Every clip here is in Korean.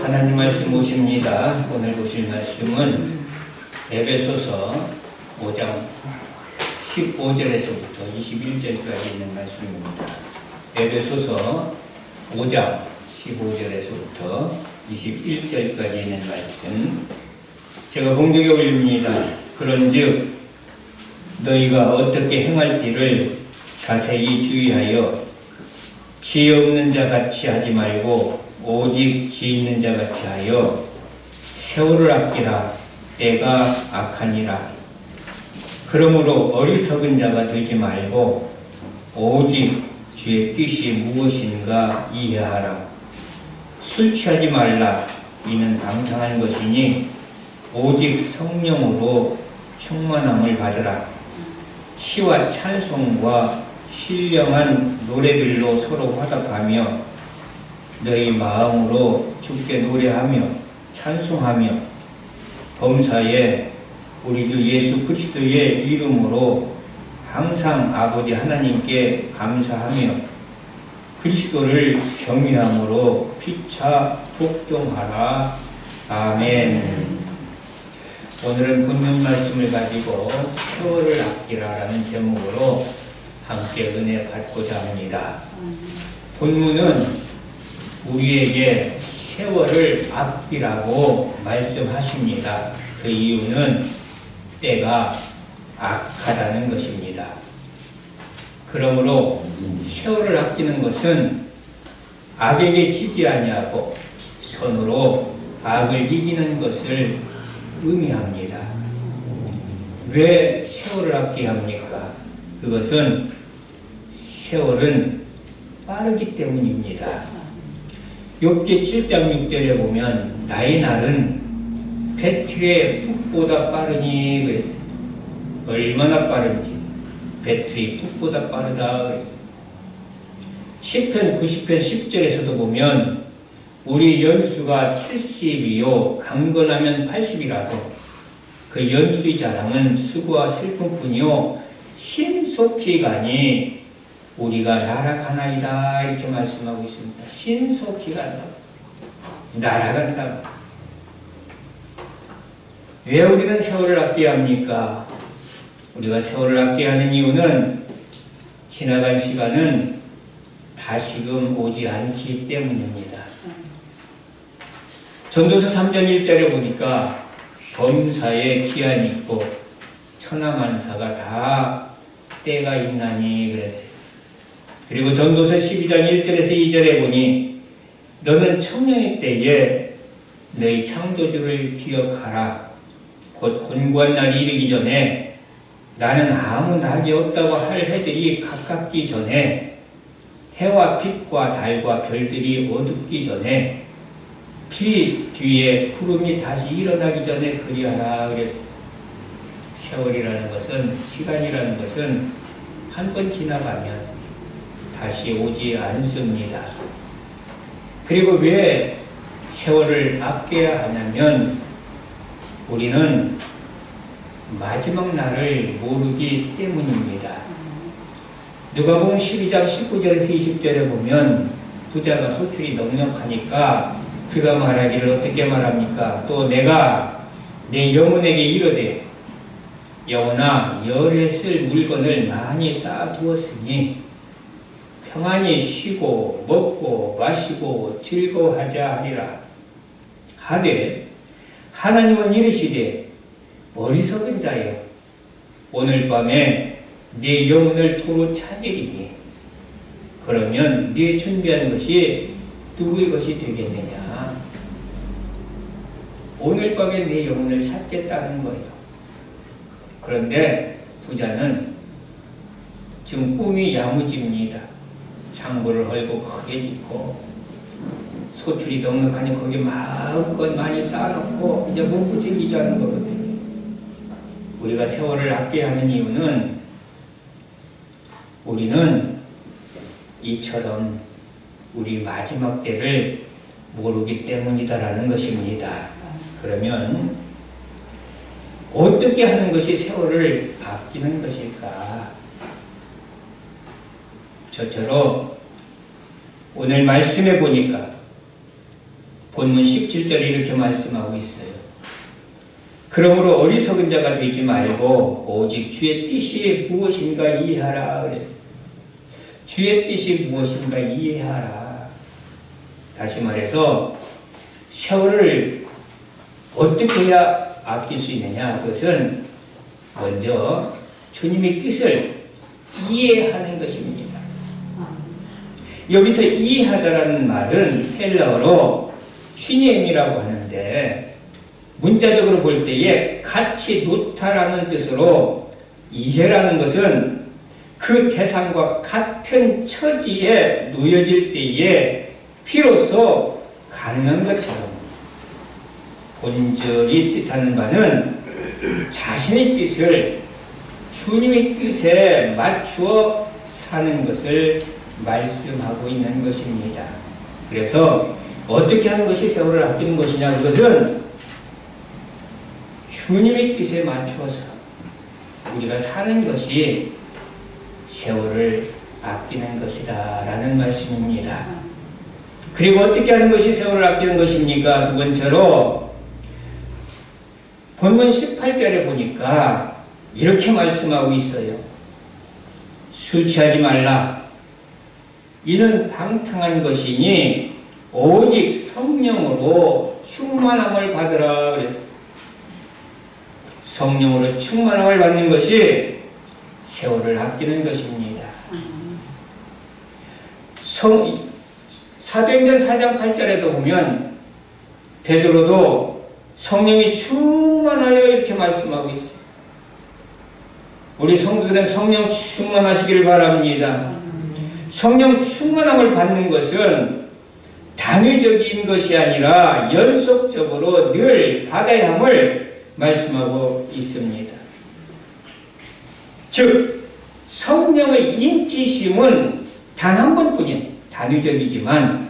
하나님 말씀 오십니다. 오늘 보실 말씀은 에베소서 5장 15절에서부터 21절까지 있는 말씀입니다. 에베소서 5장 15절에서부터 21절까지 있는 말씀, 제가 봉독해 올립니다. 그런즉 너희가 어떻게 행할지를 자세히 주의하여 지혜 없는 자 같이 하지 말고 오직 지혜 있는 자 같이 하여 세월을 아끼라. 때가 악하니라. 그러므로 어리석은 자가 되지 말고 오직 주의 뜻이 무엇인가 이해하라. 술 취하지 말라. 이는 방탕한 것이니 오직 성령으로 충만함을 받으라. 시와 찬송과 신령한 노래들로 서로 화답하며 너희 마음으로 주께 노래하며 찬송하며 범사에 우리 주 예수 그리스도의 이름으로 항상 아버지 하나님께 감사하며 그리스도를 경외함으로 피차 복종하라. 아멘. 오늘은 본문 말씀을 가지고 세월을 아끼라라는 제목으로 함께 은혜 받고자 합니다. 본문은 우리에게 세월을 아끼라고 말씀하십니다. 그 이유는 때가 악하다는 것입니다. 그러므로 세월을 아끼는 것은 악에게 지지 아니하고 선으로 악을 이기는 것을 의미합니다. 왜 세월을 아껴야 합니까? 그것은 세월은 빠르기 때문입니다. 욥기 7장 6절에 보면 나의 날은 배틀의 푹보다 빠르니 그랬어요. 얼마나 빠른지 배틀이 푹보다 빠르다 그랬어요. 시편 90편 10절에서도 보면 우리 연수가 70이요 강건하면 80이라도 그 연수의 자랑은 수고와 슬픔뿐이요 신속히 가니 우리가 날아가나이다 이렇게 말씀하고 있습니다. 신속히 간다. 날아간다. 왜 우리는 세월을 아껴야 합니까? 우리가 세월을 아껴야 하는 이유는 지나간 시간은 다시금 오지 않기 때문입니다. 전도서 3장 1절에 보니까 범사에 기한이 있고 천하만사가 다 때가 있나니 그랬어요. 그리고 전도서 12장 1절에서 2절에 보니 너는 청년의 때에 너희 창조주를 기억하라. 곧 곤고한 날이 이르기 전에 나는 아무 낙이 없다고 할 해들이 가깝기 전에 해와 빛과 달과 별들이 어둡기 전에 빛 뒤에 구름이 다시 일어나기 전에 그리하라 그랬어요. 세월이라는 것은, 시간이라는 것은 한 번 지나가면 다시 오지 않습니다. 그리고 왜 세월을 아껴야 하냐면 우리는 마지막 날을 모르기 때문입니다. 누가복음 12장 19절에서 20절에 보면 부자가 소출이 넉넉하니까 그가 말하기를 어떻게 말합니까? 또 내가 내 영혼에게 이르되 영혼아 열에 쓸 물건을 많이 쌓아두었으니 평안히 쉬고 먹고 마시고 즐거워하자 하리라. 하되 하나님은 이르시되 어리석은 자여 오늘 밤에 네 영혼을 도로 찾으리니 그러면 네 준비한 것이 누구의 것이 되겠느냐. 오늘 밤에 내 영혼을 찾겠다는 거예요. 그런데 부자는 지금 꿈이 야무집니다. 창고를 헐고 크게 짓고 소출이 넉넉하니 거기 마음껏 많이 쌓아놓고 이제 먹고 즐기자는 거거든요. 우리가 세월을 아껴야 하는 이유는 우리는 이처럼 우리 마지막 때를 모르기 때문이다라는 것입니다. 그러면 어떻게 하는 것이 세월을 아끼는 것일까? 저처럼 오늘 말씀해 보니까 본문 17절에 이렇게 말씀하고 있어요. 그러므로 어리석은 자가 되지 말고 오직 주의 뜻이 무엇인가 이해하라 그랬어요. 주의 뜻이 무엇인가 이해하라. 다시 말해서 세월을 어떻게 해야 아낄 수 있느냐? 그것은 먼저 주님의 뜻을 이해하는 것입니다. 여기서 이해하다라는 말은 헬라어로 쉬니엠이라고 하는데 문자적으로 볼 때에 같이 놓다라는 뜻으로 이해라는 것은 그 대상과 같은 처지에 놓여질 때에 비로소 가능한 것처럼 본절이 뜻하는 바는 자신의 뜻을 주님의 뜻에 맞추어 사는 것을 말씀하고 있는 것입니다. 그래서 어떻게 하는 것이 세월을 아끼는 것이냐? 그것은 주님의 뜻에 맞추어서 우리가 사는 것이 세월을 아끼는 것이다 라는 말씀입니다. 그리고 어떻게 하는 것이 세월을 아끼는 것입니까? 두 번째로 본문 18절에 보니까 이렇게 말씀하고 있어요. 술 취하지 말라. 이는 방탕한 것이니 오직 성령으로 충만함을 받으라 그랬어요. 성령으로 충만함을 받는 것이 세월을 아끼는 것입니다. 사도행전 4장 8절에도 보면 베드로도 성령이 충만하여 이렇게 말씀하고 있어요. 우리 성도들은 성령 충만하시길 바랍니다. 성령 충만함을 받는 것은 단위적인 것이 아니라 연속적으로 늘 받아야 함을 말씀하고 있습니다. 즉 성령의 인치심은 단 한 번뿐이에요. 단위적이지만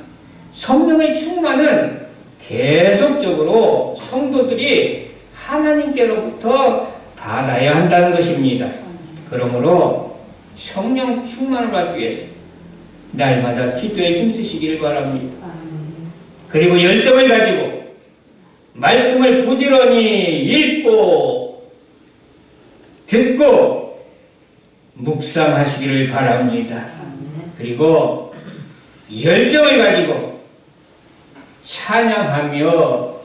성령의 충만은 계속적으로 성도들이 하나님께로부터 받아야 한다는 것입니다. 그러므로 성령 충만을 받기 위해서 날마다 기도에 힘쓰시길 바랍니다. 그리고 열정을 가지고 말씀을 부지런히 읽고 듣고 묵상하시기를 바랍니다. 그리고 열정을 가지고 찬양하며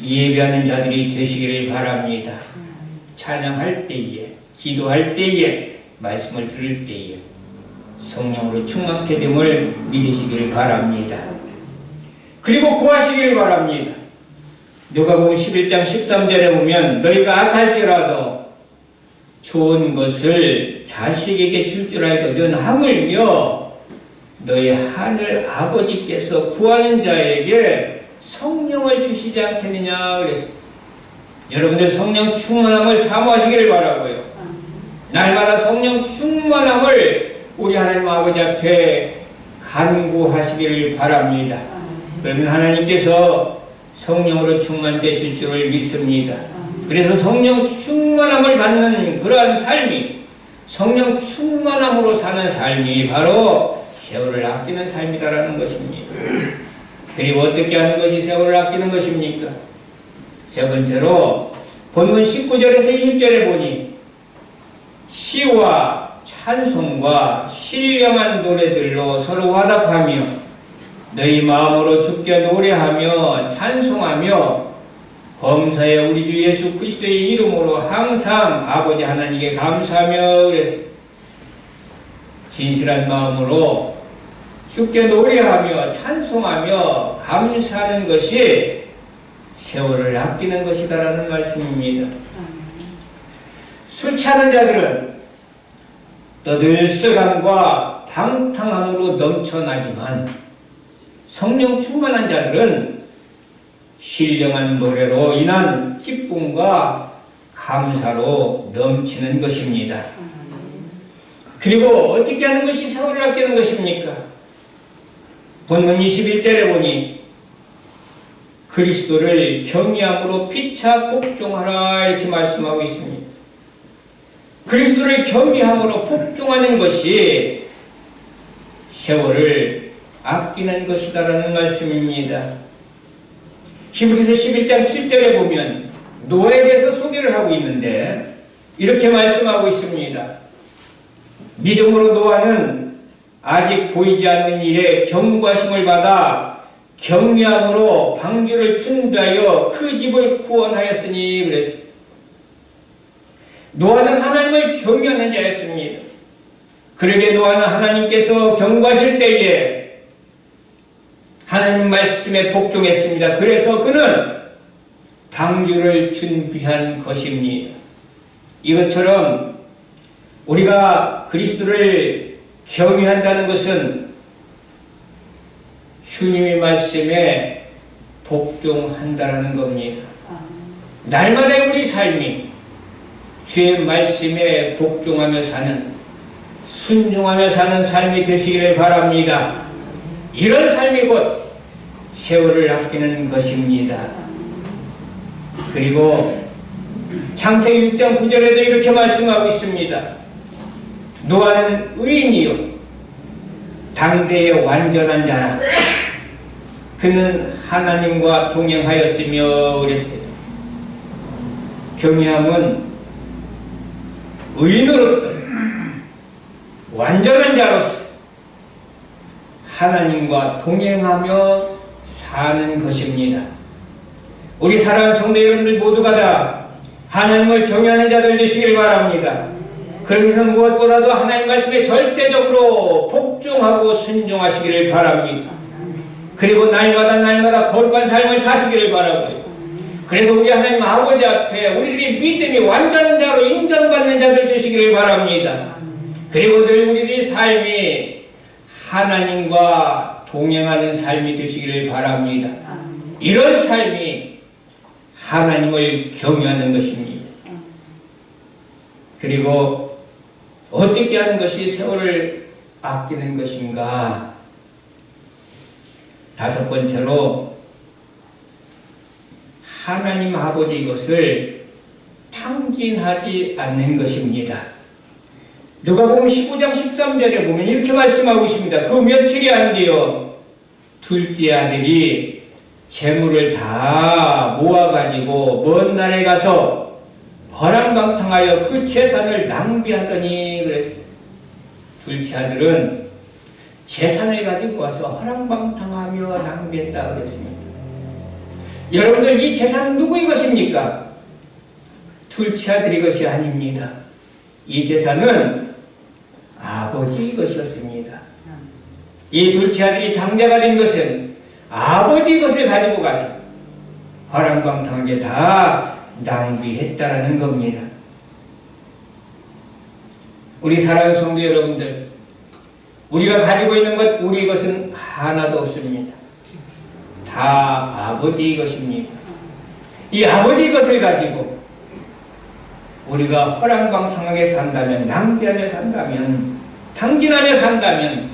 예배하는 자들이 되시기를 바랍니다. 찬양할 때에, 기도할 때에, 말씀을 들을 때에 성령으로 충만케 됨을 믿으시기를 바랍니다. 그리고 구하시기를 바랍니다. 누가복음 11장 13절에 보면 너희가 악할지라도 좋은 것을 자식에게 줄 줄 알거든 하물며 너희 하늘 아버지께서 구하는 자에게 성령을 주시지 않겠느냐 그랬어요. 여러분들 성령 충만함을 사모하시기를 바라고요. 날마다 성령 충만함을 우리 하나님 아버지 앞에 간구하시기를 바랍니다. 그러면 하나님께서 성령으로 충만되실 줄을 믿습니다. 그래서 성령 충만함을 받는 그러한 삶이, 성령 충만함으로 사는 삶이 바로 세월을 아끼는 삶이다라는 것입니다. 그리고 어떻게 하는 것이 세월을 아끼는 것입니까? 세 번째로 본문 19절에서 20절에 보니 시와 찬송과 신령한 노래들로 서로 화답하며 너희 마음으로 주께 노래하며 찬송하며 범사에 우리 주 예수 그리스도의 이름으로 항상 아버지 하나님께 감사하며 그랬어요. 진실한 마음으로 주께 노래하며 찬송하며 감사하는 것이 세월을 아끼는 것이다라는 말씀입니다. 술 취하는 자들은 떠들썩함과 방탕함으로 넘쳐나지만 성령 충만한 자들은 신령한 노래로 인한 기쁨과 감사로 넘치는 것입니다. 그리고 어떻게 하는 것이 세월을 아끼는 것입니까? 본문 21절에 보니 그리스도를 경외함으로 피차 복종하라 이렇게 말씀하고 있습니다. 그리스도를 경외함으로 복종하는 것이 세월을 아끼는 것이다라는 말씀입니다. 히브리서 11장 7절에 보면 노아에 대해서 소개를 하고 있는데 이렇게 말씀하고 있습니다. 믿음으로 노아는 아직 보이지 않는 일에 경고하심을 받아 경외함으로 방주를 준비하여 그 집을 구원하였으니 그랬습니다. 노아는 하나님을 경외하는 자였습니다. 그러게 노아는 하나님께서 경고하실 때에 하나님 말씀에 복종했습니다. 그래서 그는 방주를 준비한 것입니다. 이것처럼 우리가 그리스도를 경외한다는 것은 주님의 말씀에 복종한다는 겁니다. 날마다 우리 삶이 주의 말씀에 복종하며 사는, 순종하며 사는 삶이 되시기를 바랍니다. 이런 삶이 곧 세월을 아끼는 것입니다. 그리고 창세기 6장 9절에도 이렇게 말씀하고 있습니다. 노아는 의인이요 당대의 완전한 자라. 그는 하나님과 동행하였으며 그랬어요. 경외함은 의인으로서 완전한 자로서 하나님과 동행하며 사는 것입니다. 우리 사랑하는 성도 여러분들 모두가 다 하나님을 경외하는 자들 되시길 바랍니다. 그러기 위해서 무엇보다도 하나님 말씀에 절대적으로 복종하고 순종하시기를 바랍니다. 그리고 날마다 거룩한 삶을 사시기를 바라고요. 그래서 우리 하나님 아버지 앞에 우리들이 믿음이 완전한 자로 인정받는 자들 되시기를 바랍니다. 그리고 늘 우리들의 삶이 하나님과 동행하는 삶이 되시기를 바랍니다. 이런 삶이 하나님을 경외하는 것입니다. 그리고 어떻게 하는 것이 세월을 아끼는 것인가? 다섯 번째로 하나님 아버지 것을 탕진하지 않는 것입니다. 누가복음 15장 13절에 보면 이렇게 말씀하고 있습니다. 그 며칠이 안 되어 둘째 아들이 재물을 다 모아가지고 먼 나라에 가서 허랑방탕하여 그 재산을 낭비하더니 그랬어요. 둘째 아들은 재산을 가지고 와서 허랑방탕하며 낭비했다 그랬습니다. 여러분들 이 재산은 누구의 것입니까? 둘째 아들의 것이 아닙니다. 이 재산은 아버지의 것이었습니다. 이 둘째 아들이 당자가 된 것은 아버지의 것을 가지고 가서 허랑방탕하게 다 낭비했다라는 겁니다. 우리 사랑하는 성도 여러분들, 우리가 가지고 있는 것, 우리 것은 하나도 없습니다. 다 아버지의 것입니다. 이 아버지의 것을 가지고 우리가 허랑방탕하게 산다면, 낭비하며 산다면, 탕진하며 산다면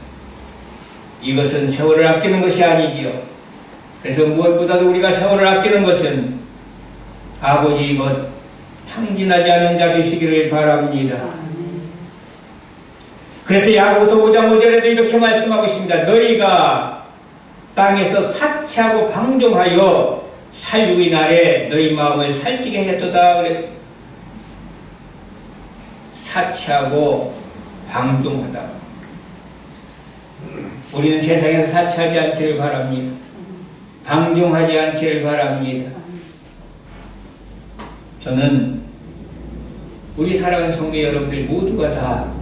이것은 세월을 아끼는 것이 아니지요. 그래서 무엇보다도 우리가 세월을 아끼는 것은 아버지의 것, 탕진하지 않는 자 되시기를 바랍니다. 그래서 야고보서 5장 5절에도 이렇게 말씀하고 있습니다. 너희가 땅에서 사치하고 방종하여 살육의 날에 너희 마음을 살찌게 했도다 그랬습니다. 사치하고 방종하다. 우리는 세상에서 사치하지 않기를 바랍니다. 방종하지 않기를 바랍니다. 저는 우리 사랑하는 성도 여러분들 모두가 다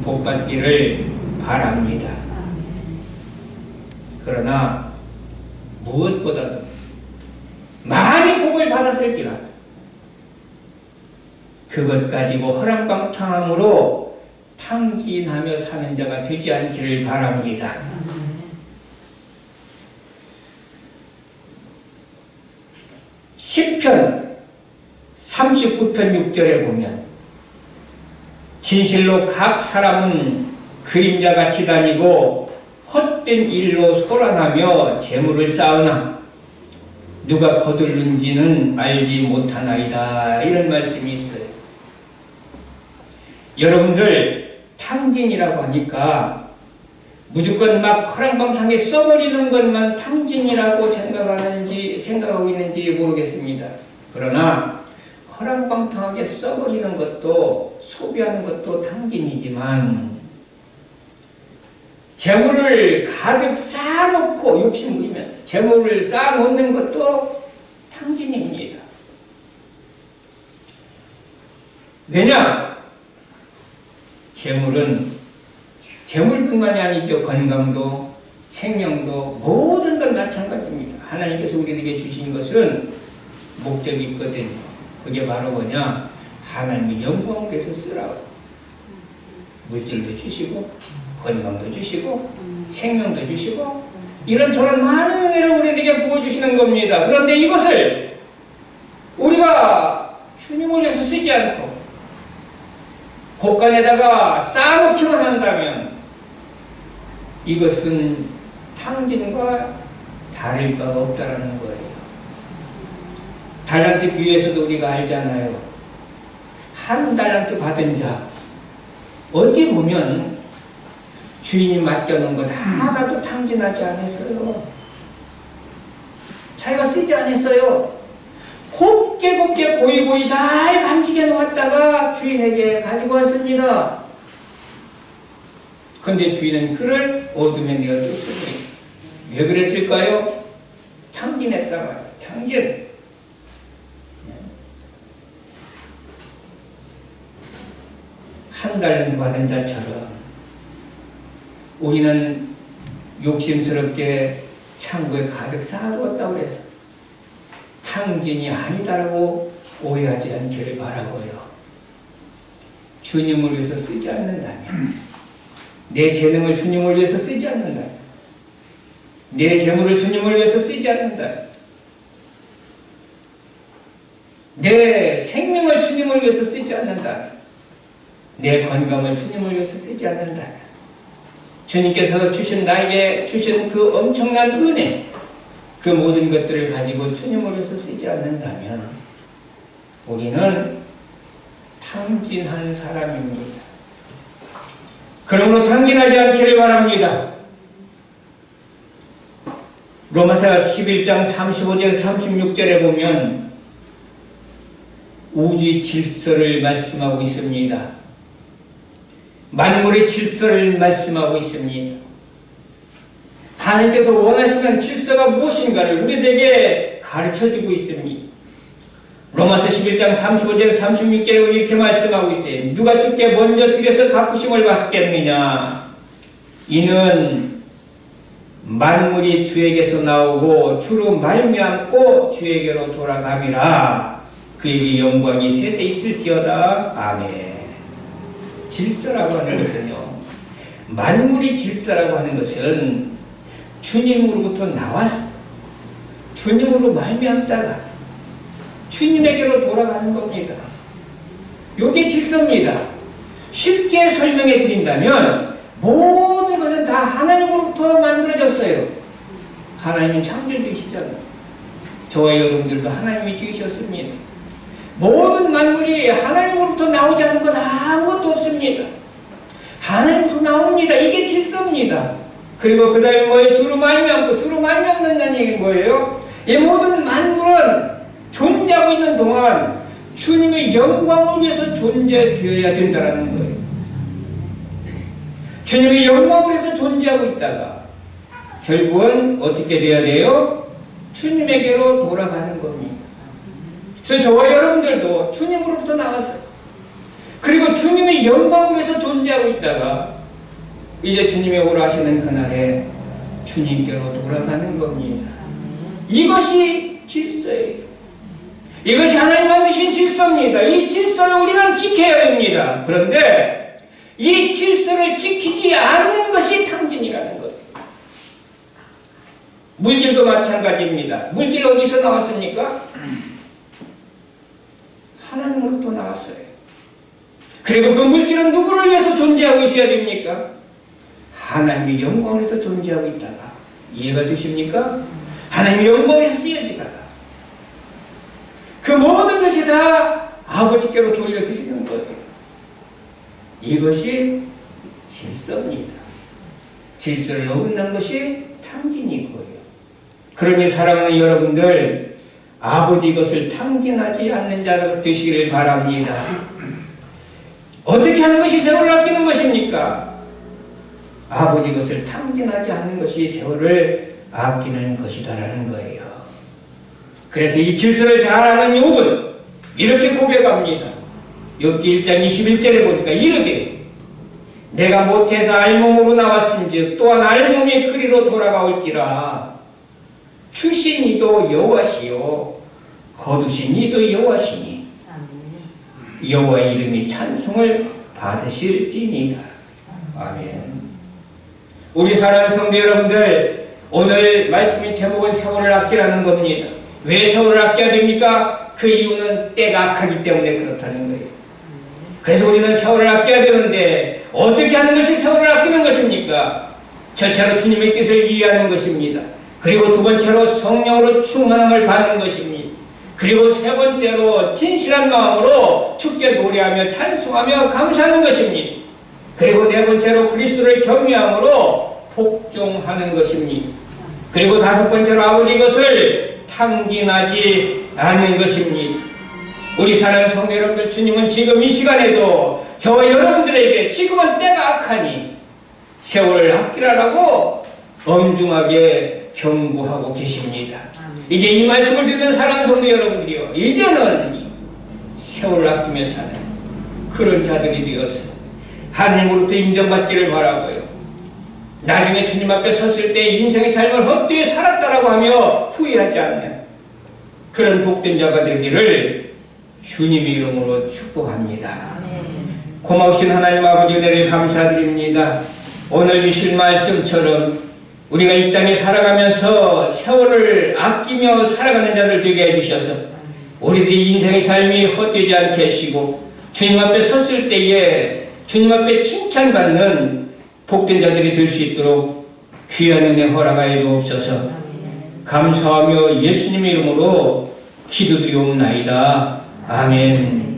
복받기를 바랍니다. 그러나 무엇보다도 많이 복을 받았을지라도 그것 가지고 허랑방탕함으로 탕진하며 사는 자가 되지 않기를 바랍니다. 시편 39편 6절에 보면 진실로 각 사람은 그림자같이 다니고 헛된 일로 소란하며 재물을 쌓으나 누가 거둘는지는 알지 못하나이다. 이런 말씀이 있어요. 여러분들 탕진이라고 하니까 무조건 막 허랑방탕에 써버리는 것만 탕진이라고 생각하는지 생각하고 있는지 모르겠습니다. 그러나 허랑방탕하게 써버리는 것도, 소비하는 것도 탕진이지만, 재물을 가득 쌓아놓고 욕심 부리면서 재물을 쌓아놓는 것도 탕진입니다. 왜냐? 재물은 재물뿐만이 아니죠. 건강도, 생명도, 모든 건 마찬가지입니다. 하나님께서 우리에게 주신 것은 목적이 있거든요. 그게 바로 뭐냐? 하나님의 영광을 위해서 쓰라고. 물질도 주시고, 건강도 주시고, 생명도 주시고, 이런저런 많은 은혜를 우리에게 부어주시는 겁니다. 그런데 이것을 우리가 주님을 위해서 쓰지 않고 곳간에다가 쌓아놓기만 한다면 이것은 탕진과 다를 바가 없다라는 거예요. 달란트 비유에서도 우리가 알잖아요. 한 달란트 받은 자, 어찌 보면 주인이 맡겨놓은 것 하나도 탕진하지 않았어요. 자기가 쓰지 않았어요. 곱게 고이고이 잘 간직해 놓았다가 주인에게 가지고 왔습니다. 그런데 주인은 그를 어둠에 내어줬습니다. 왜 그랬을까요? 탕진했단 말이에요. 탕진. 한 달란트 받은 자처럼 우리는 욕심스럽게 창고에 가득 쌓아두었다고 해서 탕진이 아니다라고 오해하지 않기를 바라고요. 주님을 위해서 쓰지 않는다면, 내 재능을 주님을 위해서 쓰지 않는다면, 내 재물을 주님을 위해서 쓰지 않는다면, 내 생명을 주님을 위해서 쓰지 않는다면, 내 건강을 주님을 위해서 쓰지 않는다면, 주님께서 나에게 주신 그 엄청난 은혜, 그 모든 것들을 가지고 주님을 위해서 쓰지 않는다면 우리는 탕진한 사람입니다. 그러므로 탕진하지 않기를 바랍니다. 로마서 11장 35절 36절에 보면 우주 질서를 말씀하고 있습니다. 만물의 질서를 말씀하고 있습니다. 하나님께서 원하시는 질서가 무엇인가를 우리에게 가르쳐주고 있습니다. 로마서 11장 35절 36절에 이렇게 말씀하고 있어요. 누가 주께 먼저 드려서 갚으심을 받겠느냐? 이는 만물이 주에게서 나오고 주로 말미암고 주에게로 돌아감이라. 그에게 영광이 세세 있을지어다. 아멘. 질서라고 하는 것은요, 만물이 질서라고 하는 것은 주님으로부터 나와서 주님으로 말미암다가 주님에게로 돌아가는 겁니다. 이게 질서입니다. 쉽게 설명해 드린다면 모든 것은 다 하나님으로부터 만들어졌어요. 하나님은 창조주시잖아요. 저와 여러분들도 하나님이 지으셨습니다. 모든 만물이 하나님으로부터 나오지 않은 건 아무것도 없습니다. 하나님으로부터 나옵니다. 이게 질서입니다. 그리고 그 다음에 뭐예요? 주로 말미암고, 주로 말미암는다는 얘기는 뭐예요? 이 모든 만물은 존재하고 있는 동안 주님의 영광을 위해서 존재되어야 된다는 거예요. 주님의 영광을 위해서 존재하고 있다가 결국은 어떻게 돼야 돼요? 주님에게로 돌아가는 겁니다. 그래서 저와 여러분들도 주님으로부터 나왔어요. 그리고 주님의 영광을 위해서 존재하고 있다가 이제 주님이 오라 하시는 그날에 주님께로 돌아가는 겁니다. 이것이 질서예요. 이것이 하나님 만드신 질서입니다. 이 질서를 우리는 지켜야 합니다. 그런데 이 질서를 지키지 않는 것이 탕진이라는 거예요. 물질도 마찬가지입니다. 물질 어디서 나왔습니까? 하나님으로부터 나왔어요. 그리고 그 물질은 누구를 위해서 존재하고 있어야 됩니까? 하나님의 영광을 위해서 존재하고 있다가, 이해가 되십니까? 하나님의 영광을 위해서 쓰여지다가 그 모든 것이 다 아버지께로 돌려드리는 거예요. 이것이 질서입니다. 질서를 어긋난 것이 탕진이고요. 그러니 사랑하는 여러분들, 아버지 것을 탕진하지 않는 자가 되시기를 바랍니다. 어떻게 하는 것이 세월을 아끼는 것입니까? 아버지 것을 탕진하지 않는 것이 세월을 아끼는 것이다라는 거예요. 그래서 이 질서를 잘 아는 욥은 이렇게 고백합니다. 욥기 1장 21절에 보니까 이르되 내가 못해서 알몸으로 나왔은즉 또한 알몸이 그리로 돌아가올지라 주신 이도 여호와시요 거두신 이도 여호와시니 여호와의 이름이 찬송을 받으실지니이다. 아멘. 우리 사랑하는 성도 여러분들, 오늘 말씀의 제목은 세월을 아끼라는 겁니다. 왜 세월을 아껴야 됩니까? 그 이유는 때가 악하기 때문에 그렇다는 거예요. 그래서 우리는 세월을 아껴야 되는데 어떻게 하는 것이 세월을 아끼는 것입니까? 첫째로 주님의 뜻을 이해하는 것입니다. 그리고 두 번째로 성령으로 충만함을 받는 것입니다. 그리고 세 번째로 진실한 마음으로 주께 노래하며 찬송하며 감사하는 것입니다. 그리고 네 번째로 그리스도를 경외함으로 복종하는 것입니다. 그리고 다섯 번째로 아버지 것을 탕진하지 않는 것입니다. 우리 사랑하는 성도 여러분들, 주님은 지금 이 시간에도 저와 여러분들에게 지금은 때가 악하니 세월을 아끼라라고 엄중하게 경고하고 계십니다. 이제 이 말씀을 듣는 사랑하는 성도 여러분들이요, 이제는 세월을 아끼며 사는 그런 자들이 되어서 하나님으로부터 인정받기를 바라고요. 나중에 주님 앞에 섰을 때 인생의 삶을 헛되이 살았다라고 하며 후회하지 않는 그런 복된 자가 되기를 주님의 이름으로 축복합니다. 고마우신 하나님 아버지 은혜를 감사드립니다. 오늘 주실 말씀처럼 우리가 이 땅에 살아가면서 세월을 아끼며 살아가는 자들 되게 해주셔서 우리들이 인생의 삶이 헛되지 않게 하시고 주님 앞에 섰을 때에 주님 앞에 칭찬받는 복된 자들이 될 수 있도록 귀한 은혜 허락하여 주옵소서. 감사하며 예수님의 이름으로 기도드리옵나이다. 아멘.